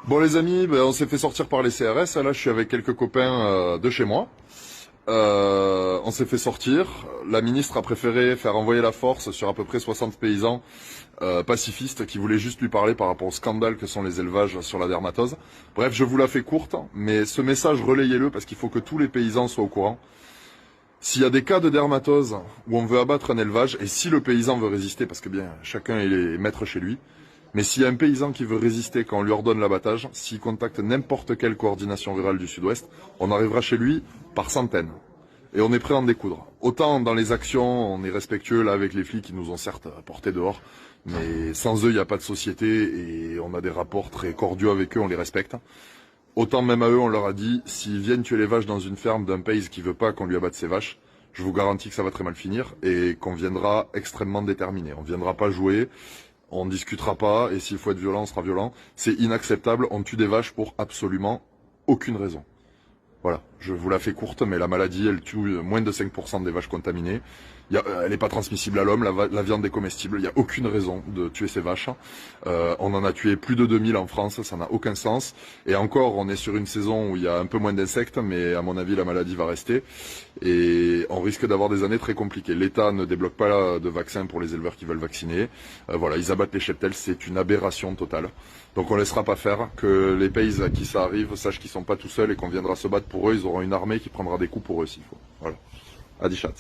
Bon les amis, ben, on s'est fait sortir par les CRS, là je suis avec quelques copains de chez moi. On s'est fait sortir, la ministre a préféré faire envoyer la force sur à peu près 60 paysans pacifistes qui voulaient juste lui parler par rapport au scandale que sont les élevages sur la dermatose. Bref, je vous la fais courte, mais ce message relayez-le parce qu'il faut que tous les paysans soient au courant. S'il y a des cas de dermatose où on veut abattre un élevage, et si le paysan veut résister, parce que bien chacun est maître chez lui, mais s'il y a un paysan qui veut résister quand on lui ordonne l'abattage, s'il contacte n'importe quelle coordination rurale du Sud-Ouest, on arrivera chez lui par centaines. Et on est prêt à en découdre. Autant dans les actions, on est respectueux là avec les flics qui nous ont certes portés dehors, mais sans eux, il n'y a pas de société et on a des rapports très cordiaux avec eux, on les respecte. Autant même à eux, on leur a dit, s'ils viennent tuer les vaches dans une ferme d'un pays qui veut pas qu'on lui abatte ses vaches, je vous garantis que ça va très mal finir et qu'on viendra extrêmement déterminé. On viendra pas jouer, on discutera pas, et s'il faut être violent, on sera violent. C'est inacceptable, on tue des vaches pour absolument aucune raison. Voilà, je vous la fais courte, mais la maladie, elle tue moins de 5% des vaches contaminées. Elle n'est pas transmissible à l'homme, la viande est comestible, il n'y a aucune raison de tuer ces vaches. On en a tué plus de 2000 en France, ça n'a aucun sens. Et encore, on est sur une saison où il y a un peu moins d'insectes, mais à mon avis, la maladie va rester. Et on risque d'avoir des années très compliquées. L'État ne débloque pas de vaccins pour les éleveurs qui veulent vacciner. Voilà, ils abattent les cheptels, c'est une aberration totale. Donc on ne laissera pas faire, que les pays à qui ça arrive sachent qu'ils sont pas tout seuls et qu'on viendra se battre pour eux, ils auront une armée qui prendra des coups pour eux s'il faut. Voilà. Adichat.